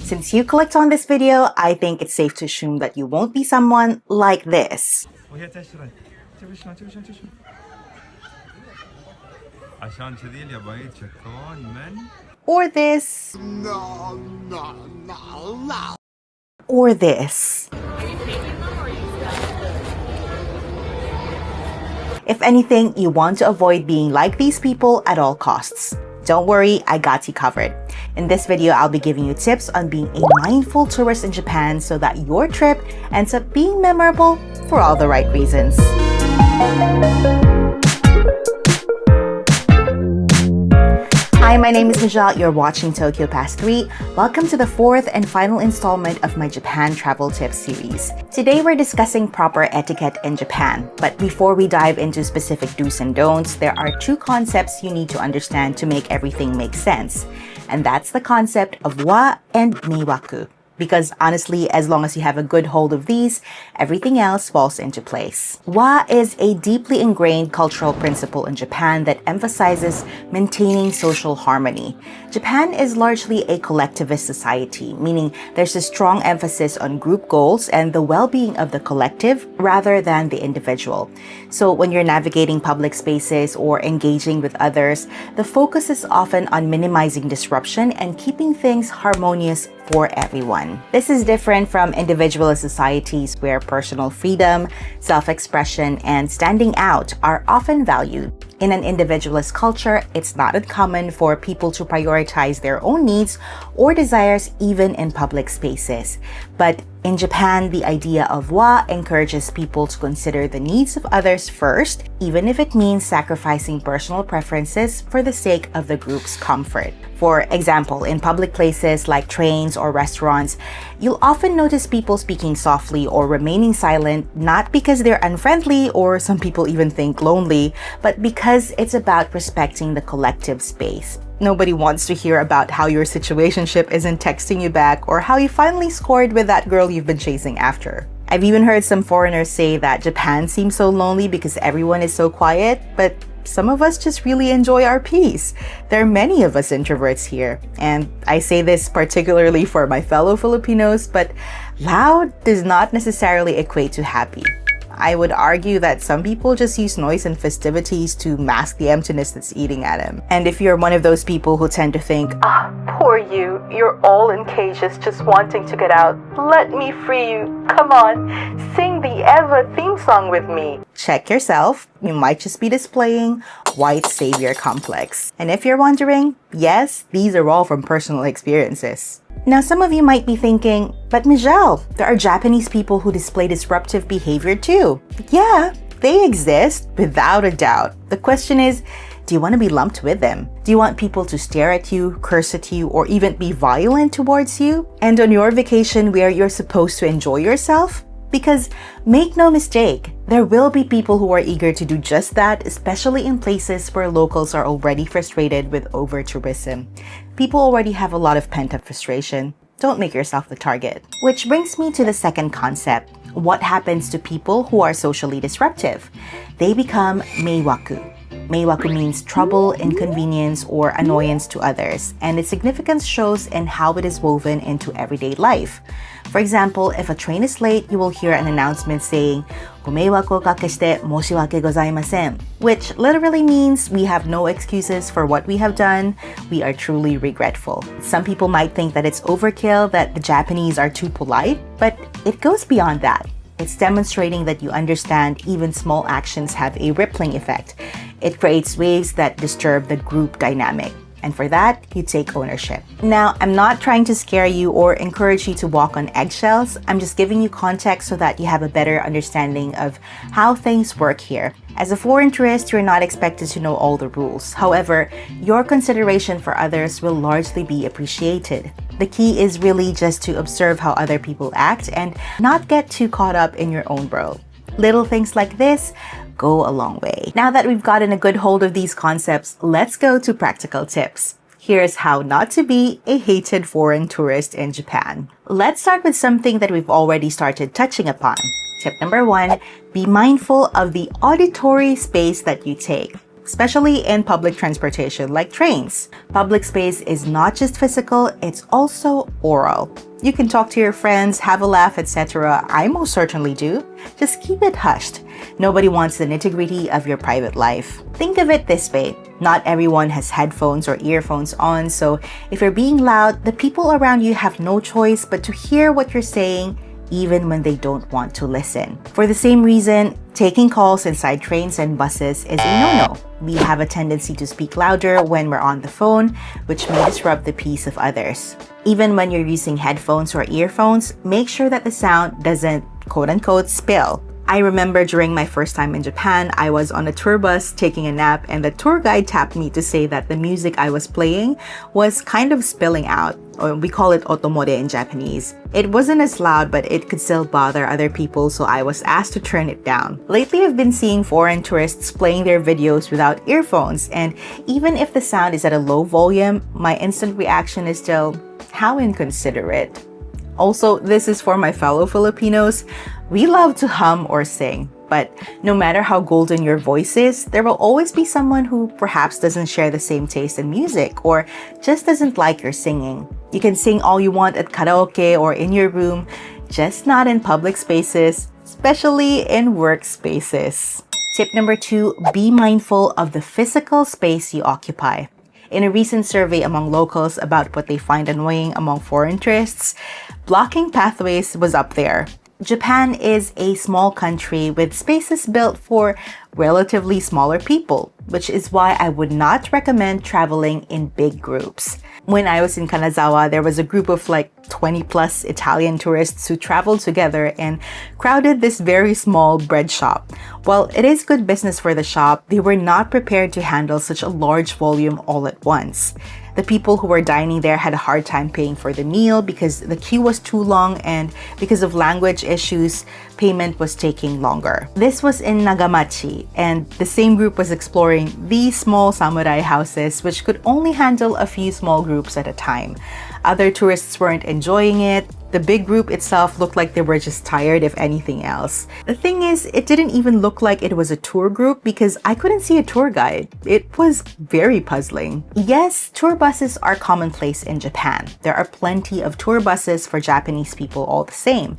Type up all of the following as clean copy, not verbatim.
Since you clicked on this video, I think it's safe to assume that you won't be someone like this. Or this. Or this. If anything, you want to avoid being like these people at all costs. Don't worry, I got you covered. In this video, I'll be giving you tips on being a mindful tourist in Japan so that your trip ends up being memorable for all the right reasons. Hi, my name is Mizhelle. You're watching Tokyo Past 3. Welcome to the fourth and final installment of my Japan travel tips series. Today, we're discussing proper etiquette in Japan. But before we dive into specific do's and don'ts, there are two concepts you need to understand to make everything make sense. And that's the concept of wa and meiwaku. Because honestly, as long as you have a good hold of these, everything else falls into place. Wa is a deeply ingrained cultural principle in Japan that emphasizes maintaining social harmony. Japan is largely a collectivist society, meaning there's a strong emphasis on group goals and the well-being of the collective rather than the individual. So when you're navigating public spaces or engaging with others, the focus is often on minimizing disruption and keeping things harmonious for everyone. This is different from individualist societies where personal freedom, self-expression, and standing out are often valued. In an individualist culture, it's not uncommon for people to prioritize their own needs or desires even in public spaces. But in Japan, the idea of wa encourages people to consider the needs of others first, even if it means sacrificing personal preferences for the sake of the group's comfort. For example, in public places like trains or restaurants, you'll often notice people speaking softly or remaining silent, not because they're unfriendly or some people even think lonely, but because it's about respecting the collective space. Nobody wants to hear about how your situationship isn't texting you back or how you finally scored with that girl you've been chasing after. I've even heard some foreigners say that Japan seems so lonely because everyone is so quiet, but some of us just really enjoy our peace. There are many of us introverts here, and I say this particularly for my fellow Filipinos, but loud does not necessarily equate to happy. I would argue that some people just use noise and festivities to mask the emptiness that's eating at them. And if you're one of those people who tend to think, poor you, you're all in cages just wanting to get out. Let me free you. Come on, sing the Eva theme song with me. Check yourself. You might just be displaying white savior complex. And if you're wondering, yes, these are all from personal experiences. Now, some of you might be thinking, but Mizhelle, there are Japanese people who display disruptive behavior too. Yeah, they exist, without a doubt. The question is, do you want to be lumped with them? Do you want people to stare at you, curse at you, or even be violent towards you? And on your vacation where you're supposed to enjoy yourself? Because make no mistake, there will be people who are eager to do just that, especially in places where locals are already frustrated with over-tourism. People already have a lot of pent-up frustration. Don't make yourself the target. Which brings me to the second concept. What happens to people who are socially disruptive? They become meiwaku. Meiwaku means trouble, inconvenience, or annoyance to others, and its significance shows in how it is woven into everyday life. For example, if a train is late, you will hear an announcement saying, "Gomeiwaku o kakeshite moshiwake gozaimasen," which literally means we have no excuses for what we have done. We are truly regretful. Some people might think that it's overkill, that the Japanese are too polite, but it goes beyond that. It's demonstrating that you understand even small actions have a rippling effect. It creates waves that disturb the group dynamic. And for that, you take ownership. Now, I'm not trying to scare you or encourage you to walk on eggshells. I'm just giving you context so that you have a better understanding of how things work here. As a foreign tourist, you're not expected to know all the rules. However, your consideration for others will largely be appreciated. The key is really just to observe how other people act and not get too caught up in your own world. Little things like this go a long way. Now that we've gotten a good hold of these concepts, let's go to practical tips. Here's how not to be a hated foreign tourist in Japan. Let's start with something that we've already started touching upon. Tip number 1, be mindful of the auditory space that you take. especially in public transportation like trains. Public space is not just physical, it's also oral. You can talk to your friends, have a laugh, etc. I most certainly do. Just keep it hushed. Nobody wants the nitty-gritty of your private life. Think of it this way. Not everyone has headphones or earphones on, so if you're being loud, the people around you have no choice but to hear what you're saying even when they don't want to listen. For the same reason, taking calls inside trains and buses is a no-no. We have a tendency to speak louder when we're on the phone, which may disrupt the peace of others. Even when you're using headphones or earphones, make sure that the sound doesn't quote-unquote spill. I remember during my first time in Japan, I was on a tour bus taking a nap and the tour guide tapped me to say that the music I was playing was kind of spilling out, or we call it otomore in Japanese. It wasn't as loud, but it could still bother other people, so I was asked to turn it down. Lately, I've been seeing foreign tourists playing their videos without earphones, and even if the sound is at a low volume, my instant reaction is still, how inconsiderate. Also, this is for my fellow Filipinos. We love to hum or sing, but no matter how golden your voice is, there will always be someone who perhaps doesn't share the same taste in music or just doesn't like your singing. You can sing all you want at karaoke or in your room, just not in public spaces, especially in workspaces. Tip number 2, be mindful of the physical space you occupy. In a recent survey among locals about what they find annoying among foreign tourists, blocking pathways was up there. Japan is a small country with spaces built for relatively smaller people, which is why I would not recommend traveling in big groups. When I was in Kanazawa, there was a group of like 20 plus Italian tourists who traveled together and crowded this very small bread shop. While it is good business for the shop, they were not prepared to handle such a large volume all at once. The people who were dining there had a hard time paying for the meal because the queue was too long, and because of language issues, payment was taking longer. This was in Nagamachi, and the same group was exploring these small samurai houses which could only handle a few small groups at a time. Other tourists weren't enjoying it. The big group itself looked like they were just tired, if anything else. The thing is, it didn't even look like it was a tour group because I couldn't see a tour guide. It was very puzzling. Yes, tour buses are commonplace in Japan. There are plenty of tour buses for Japanese people all the same.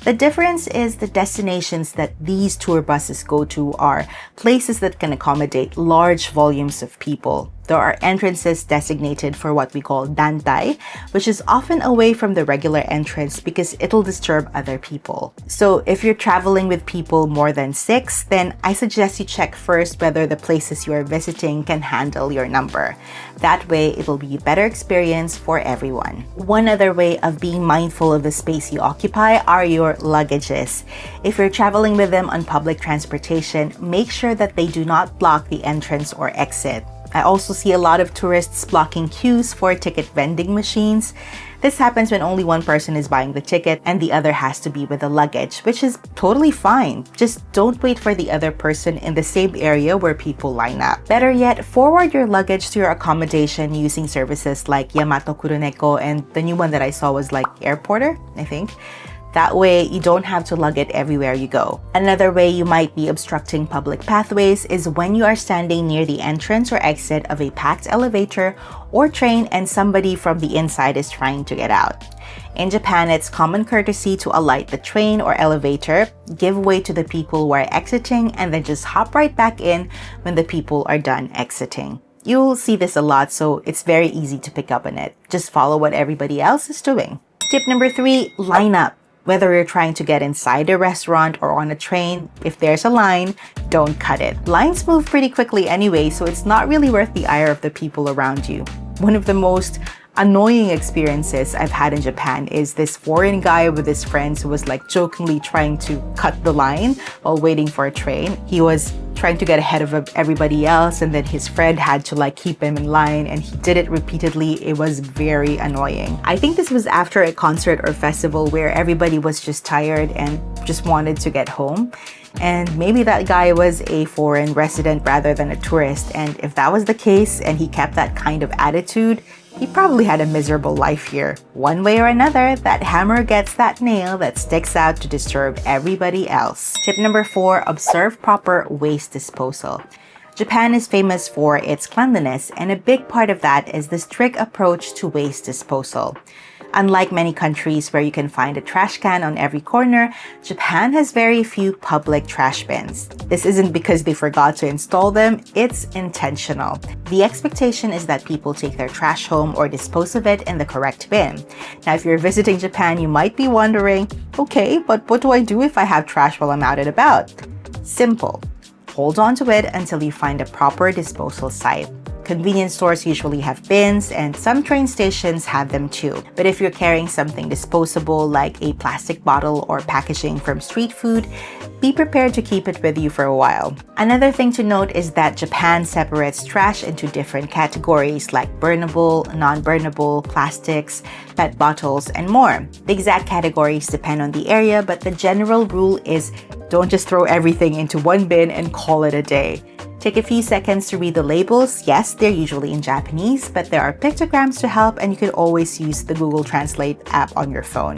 The difference is the destinations that these tour buses go to are places that can accommodate large volumes of people. There are entrances designated for what we call dantai, which is often away from the regular entrance because it'll disturb other people. So if you're traveling with people more than 6, then I suggest you check first whether the places you are visiting can handle your number. That way, it'll be a better experience for everyone. One other way of being mindful of the space you occupy are your luggages. If you're traveling with them on public transportation, make sure that they do not block the entrance or exit. I also see a lot of tourists blocking queues for ticket vending machines. This happens when only one person is buying the ticket and the other has to be with the luggage, which is totally fine. Just don't wait for the other person in the same area where people line up. Better yet, forward your luggage to your accommodation using services like Yamato Kuruneko, and the new one that I saw was like Airporter, I think. That way, you don't have to lug it everywhere you go. Another way you might be obstructing public pathways is when you are standing near the entrance or exit of a packed elevator or train and somebody from the inside is trying to get out. In Japan, it's common courtesy to alight the train or elevator, give way to the people who are exiting, and then just hop right back in when the people are done exiting. You'll see this a lot, so it's very easy to pick up on it. Just follow what everybody else is doing. Tip number 3, line up. Whether you're trying to get inside a restaurant or on a train, if there's a line, don't cut it. Lines move pretty quickly anyway, so it's not really worth the ire of the people around you. One of the most annoying experiences I've had in Japan is this foreign guy with his friends who was like jokingly trying to cut the line while waiting for a train. He was trying to get ahead of everybody else, and then his friend had to like keep him in line, and he did it repeatedly. It was very annoying. I think this was after a concert or festival where everybody was just tired and just wanted to get home. And maybe that guy was a foreign resident rather than a tourist, and if that was the case and he kept that kind of attitude, he probably had a miserable life here. One way or another, that hammer gets that nail that sticks out to disturb everybody else. Tip number 4, observe proper waste disposal. Japan is famous for its cleanliness, and a big part of that is the strict approach to waste disposal. Unlike many countries where you can find a trash can on every corner, Japan has very few public trash bins. This isn't because they forgot to install them, it's intentional. The expectation is that people take their trash home or dispose of it in the correct bin. Now, if you're visiting Japan, you might be wondering, okay, but what do I do if I have trash while I'm out and about? Simple. Hold on to it until you find a proper disposal site. Convenience stores usually have bins, and some train stations have them too. But if you're carrying something disposable like a plastic bottle or packaging from street food, be prepared to keep it with you for a while. Another thing to note is that Japan separates trash into different categories like burnable, non-burnable, plastics, PET bottles, and more. The exact categories depend on the area, but the general rule is don't just throw everything into one bin and call it a day. Take a few seconds to read the labels. Yes, they're usually in Japanese, but there are pictograms to help, and you can always use the Google Translate app on your phone.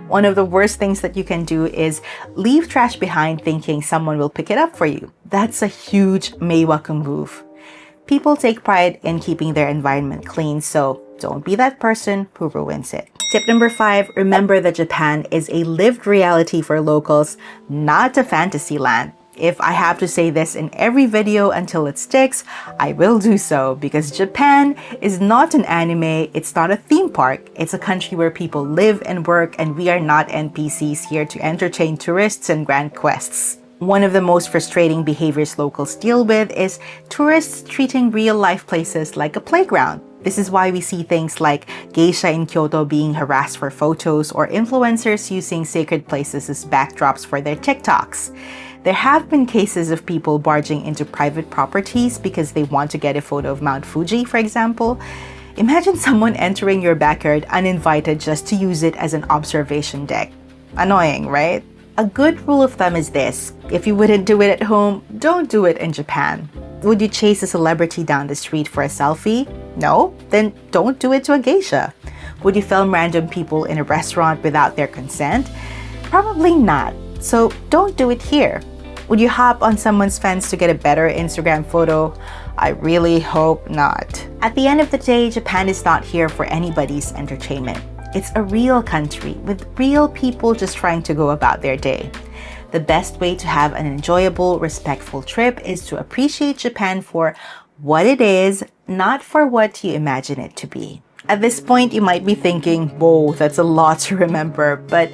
One of the worst things that you can do is leave trash behind thinking someone will pick it up for you. That's a huge meiwaku move. People take pride in keeping their environment clean, so don't be that person who ruins it. Tip number 5, remember that Japan is a lived reality for locals, not a fantasy land. If I have to say this in every video until it sticks, I will do so, because Japan is not an anime, it's not a theme park, it's a country where people live and work, and we are not NPCs here to entertain tourists and grant quests. One of the most frustrating behaviors locals deal with is tourists treating real-life places like a playground. This is why we see things like geisha in Kyoto being harassed for photos, or influencers using sacred places as backdrops for their TikToks. There have been cases of people barging into private properties because they want to get a photo of Mount Fuji, for example. Imagine someone entering your backyard uninvited just to use it as an observation deck. Annoying, right? A good rule of thumb is this: if you wouldn't do it at home, don't do it in Japan. Would you chase a celebrity down the street for a selfie? No? Then don't do it to a geisha. Would you film random people in a restaurant without their consent? Probably not. So don't do it here. Would you hop on someone's fence to get a better Instagram photo? I really hope not. At the end of the day, Japan is not here for anybody's entertainment. It's a real country with real people just trying to go about their day. The best way to have an enjoyable, respectful trip is to appreciate Japan for what it is, not for what you imagine it to be. At this point, you might be thinking, whoa, that's a lot to remember, but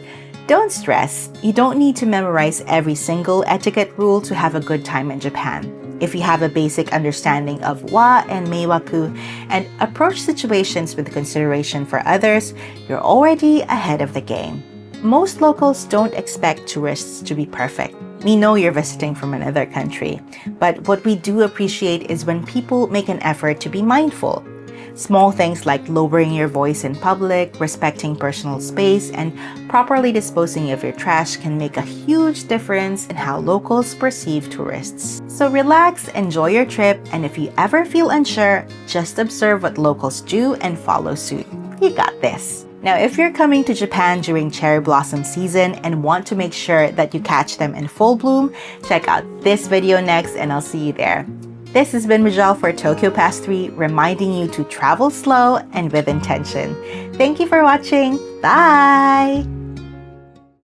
don't stress. You don't need to memorize every single etiquette rule to have a good time in Japan. If you have a basic understanding of wa and meiwaku and approach situations with consideration for others, you're already ahead of the game. Most locals don't expect tourists to be perfect. We know you're visiting from another country, but what we do appreciate is when people make an effort to be mindful. Small things like lowering your voice in public, respecting personal space, and properly disposing of your trash can make a huge difference in how locals perceive tourists. So relax, enjoy your trip, and if you ever feel unsure, just observe what locals do and follow suit. You got this. Now, if you're coming to Japan during cherry blossom season and want to make sure that you catch them in full bloom, check out this video next, and I'll see you there. This has been Mizhelle for Tokyo Past 3, reminding you to travel slow and with intention. Thank you for watching. Bye!